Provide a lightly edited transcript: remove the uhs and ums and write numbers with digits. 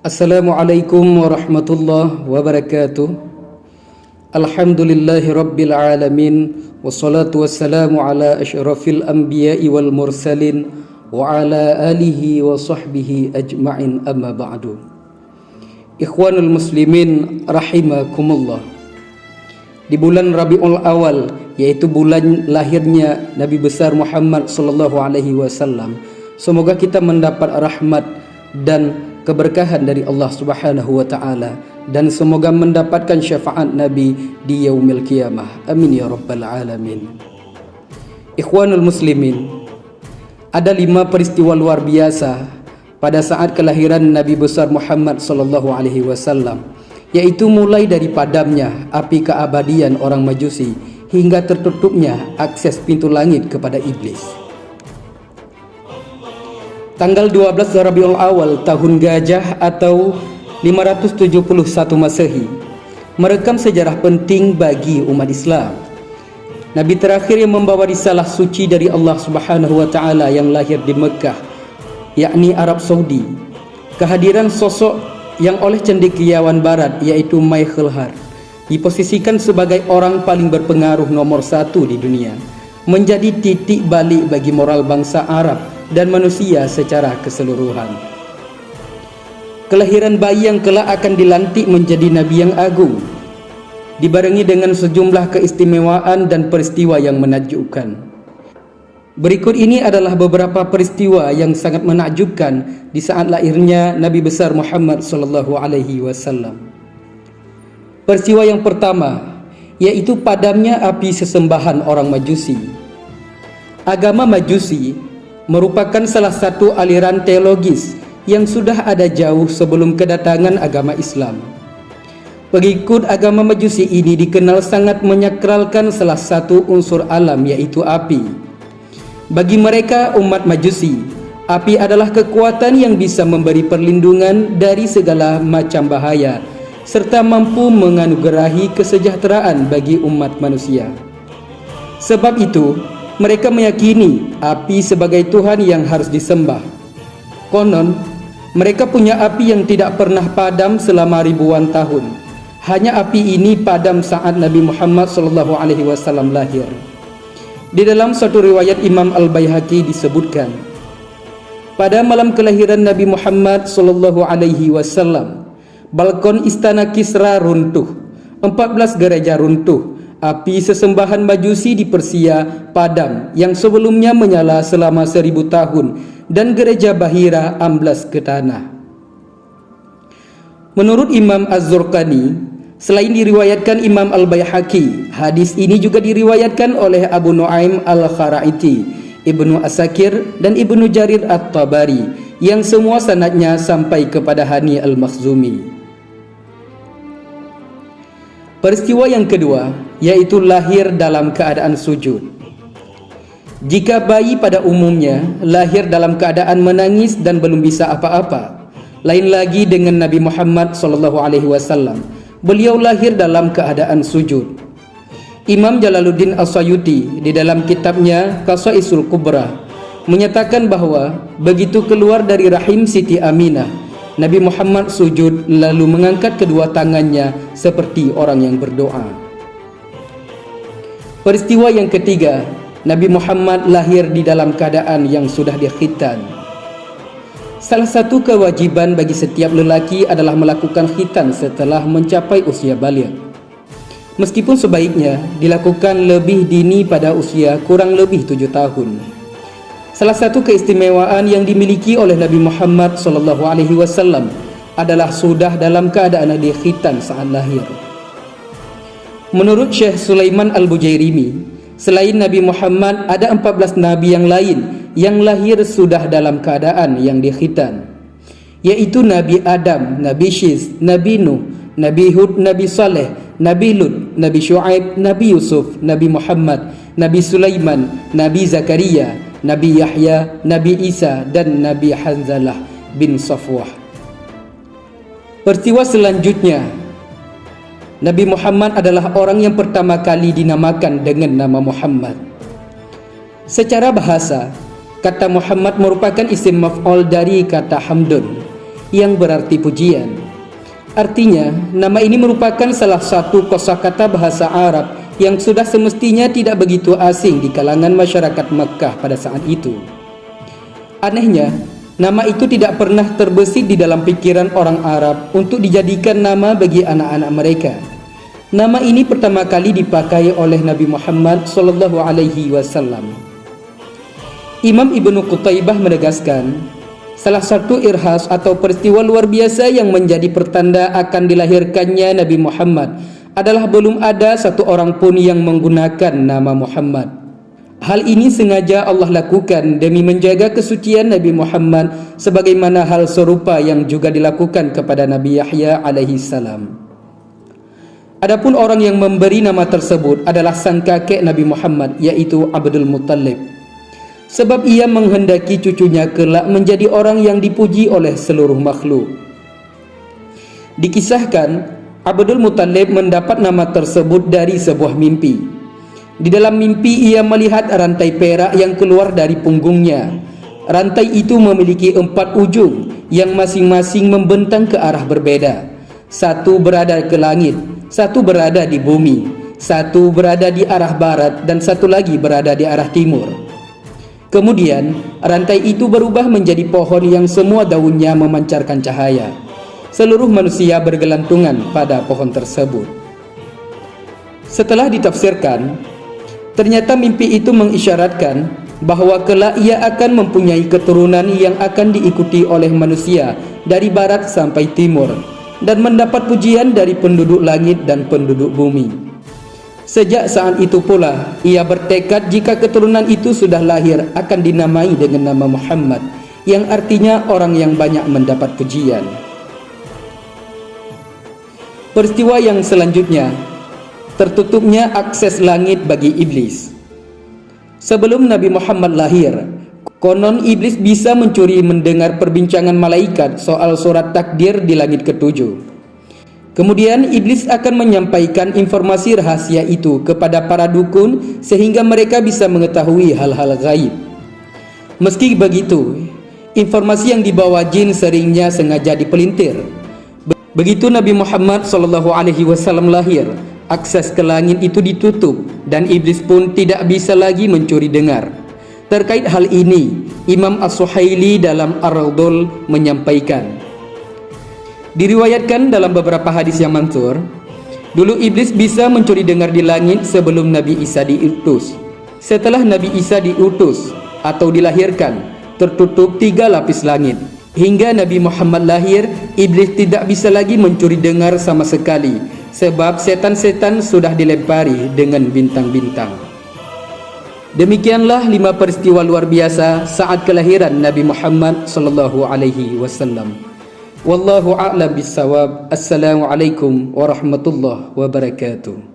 Assalamualaikum warahmatullahi wabarakatuh. Alhamdulillahi rabbil alamin. Wassalatu wassalamu ala asyrafil anbiya'i wal mursalin wa ala alihi wa sahbihi ajma'in, amma ba'du. Ikhwanul muslimin rahimakumullah. Di bulan Rabiul Awal, yaitu bulan lahirnya Nabi besar Muhammad sallallahu alaihi wasallam, semoga kita mendapat rahmat dan keberkahan dari Allah Subhanahu wa taala, dan semoga mendapatkan syafaat Nabi di yaumil qiyamah. Amin ya rabbal alamin. Ikhwanul muslimin, ada 5 peristiwa luar biasa pada saat kelahiran Nabi besar Muhammad sallallahu alaihi wasallam, yaitu mulai dari padamnya api keabadian orang Majusi hingga tertutupnya akses pintu langit kepada iblis. Tanggal 12 Rabiul Awal tahun Gajah atau 571 Masehi merekam sejarah penting bagi umat Islam. Nabi terakhir yang membawa risalah suci dari Allah Subhanahu wa taala yang lahir di Mekah, yakni Arab Saudi. Kehadiran sosok yang oleh cendekiawan barat, yaitu Michael Hart, diposisikan sebagai orang paling berpengaruh nomor 1 di dunia, menjadi titik balik bagi moral bangsa Arab dan manusia secara keseluruhan. Kelahiran bayi yang kelak akan dilantik menjadi Nabi yang agung dibarengi dengan sejumlah keistimewaan dan peristiwa yang menakjubkan. Berikut ini adalah beberapa peristiwa yang sangat menakjubkan di saat lahirnya Nabi besar Muhammad sallallahu alaihi wasallam. Peristiwa yang pertama, yaitu padamnya api sesembahan orang Majusi. Agama Majusi merupakan salah satu aliran teologis yang sudah ada jauh sebelum kedatangan agama Islam. Pengikut agama Majusi ini dikenal sangat menyakralkan salah satu unsur alam, yaitu api. Bagi mereka umat Majusi, api adalah kekuatan yang bisa memberi perlindungan dari segala macam bahaya serta mampu menganugerahi kesejahteraan bagi umat manusia. Sebab itu, mereka meyakini api sebagai Tuhan yang harus disembah. Konon, mereka punya api yang tidak pernah padam selama ribuan tahun. Hanya api ini padam saat Nabi Muhammad SAW lahir. Di dalam suatu riwayat Imam Al-Baihaqi disebutkan, pada malam kelahiran Nabi Muhammad SAW, balkon istana Kisra runtuh, 14 gereja runtuh, api sesembahan Majusi di Persia padam yang sebelumnya menyala selama 1000 tahun, dan gereja Bahira amblas ke tanah. Menurut Imam Az-Zurqani, selain diriwayatkan Imam Al-Baihaqi, hadis ini juga diriwayatkan oleh Abu Nuaim Al-Kharaiti, Ibnu Asakir, dan Ibnu Jarir At-Tabari, yang semua sanadnya sampai kepada Hani Al-Makhzumi. Peristiwa yang kedua, yaitu lahir dalam keadaan sujud. Jika bayi pada umumnya lahir dalam keadaan menangis dan belum bisa apa-apa, lain lagi dengan Nabi Muhammad SAW. Beliau lahir dalam keadaan sujud. Imam Jalaluddin As-Sayuti di dalam kitabnya Qasaisul Kubra menyatakan bahwa begitu keluar dari rahim Siti Aminah, Nabi Muhammad sujud lalu mengangkat kedua tangannya seperti orang yang berdoa. Peristiwa yang ketiga, Nabi Muhammad lahir di dalam keadaan yang sudah dikhitan. Salah satu kewajiban bagi setiap lelaki adalah melakukan khitan setelah mencapai usia baligh. Meskipun sebaiknya dilakukan lebih dini pada usia kurang lebih 7 tahun. Salah satu keistimewaan yang dimiliki oleh Nabi Muhammad SAW adalah sudah dalam keadaan dikhitan saat lahir. Menurut Syekh Sulaiman Al-Bujairimi, selain Nabi Muhammad ada 14 Nabi yang lain yang lahir sudah dalam keadaan yang dikhitan, yaitu Nabi Adam, Nabi Syis, Nabi Nuh, Nabi Hud, Nabi Saleh, Nabi Lut, Nabi Syuaib, Nabi Yusuf, Nabi Muhammad, Nabi Sulaiman, Nabi Zakaria, Nabi Yahya, Nabi Isa, dan Nabi Hanzalah bin Safwah. Peristiwa selanjutnya, Nabi Muhammad adalah orang yang pertama kali dinamakan dengan nama Muhammad. Secara bahasa, kata Muhammad merupakan isim maf'ul dari kata hamdun, yang berarti pujian. Artinya, nama ini merupakan salah satu kosakata bahasa Arab yang sudah semestinya tidak begitu asing di kalangan masyarakat Makkah pada saat itu. Anehnya, nama itu tidak pernah terbesit di dalam pikiran orang Arab untuk dijadikan nama bagi anak-anak mereka. Nama ini pertama kali dipakai oleh Nabi Muhammad SAW. Imam Ibnu Qutaibah menegaskan, salah satu irhas atau peristiwa luar biasa yang menjadi pertanda akan dilahirkannya Nabi Muhammad adalah belum ada satu orang pun yang menggunakan nama Muhammad. Hal ini sengaja Allah lakukan demi menjaga kesucian Nabi Muhammad, sebagaimana hal serupa yang juga dilakukan kepada Nabi Yahya alaihi salam. Adapun orang yang memberi nama tersebut adalah sang kakek Nabi Muhammad, yaitu Abdul Muttalib. Sebab ia menghendaki cucunya kelak menjadi orang yang dipuji oleh seluruh makhluk. Dikisahkan, Abdul Muttalib mendapat nama tersebut dari sebuah mimpi. Di dalam mimpi ia melihat rantai perak yang keluar dari punggungnya. Rantai itu memiliki 4 ujung yang masing-masing membentang ke arah berbeda. Satu berada ke langit, satu berada di bumi, satu berada di arah barat, dan satu lagi berada di arah timur. Kemudian, rantai itu berubah menjadi pohon yang semua daunnya memancarkan cahaya. Seluruh manusia bergelantungan pada pohon tersebut. Setelah ditafsirkan, ternyata mimpi itu mengisyaratkan bahwa kelak ia akan mempunyai keturunan yang akan diikuti oleh manusia dari barat sampai timur, dan mendapat pujian dari penduduk langit dan penduduk bumi. Sejak saat itu pula, ia bertekad jika keturunan itu sudah lahir akan dinamai dengan nama Muhammad, yang artinya orang yang banyak mendapat pujian. Peristiwa yang selanjutnya, tertutupnya akses langit bagi iblis. Sebelum Nabi Muhammad lahir, konon iblis bisa mencuri mendengar perbincangan malaikat soal surat takdir di langit ketujuh. Kemudian iblis akan menyampaikan informasi rahasia itu kepada para dukun sehingga mereka bisa mengetahui hal-hal gaib. Meski begitu, informasi yang dibawa jin seringnya sengaja dipelintir. Begitu Nabi Muhammad SAW lahir, akses ke langit itu ditutup dan iblis pun tidak bisa lagi mencuri dengar. Terkait hal ini, Imam As-Suhaili dalam Ar-Raudul menyampaikan, diriwayatkan dalam beberapa hadis yang mansur, dulu iblis bisa mencuri dengar di langit sebelum Nabi Isa diutus. Setelah Nabi Isa diutus atau dilahirkan, tertutup 3 lapis langit. Hingga Nabi Muhammad lahir, iblis tidak bisa lagi mencuri dengar sama sekali, sebab setan-setan sudah dilempari dengan bintang-bintang. Demikianlah 5 peristiwa luar biasa saat kelahiran Nabi Muhammad SAW. Wallahu a'lam bissawab. Assalamualaikum warahmatullahi wabarakatuh.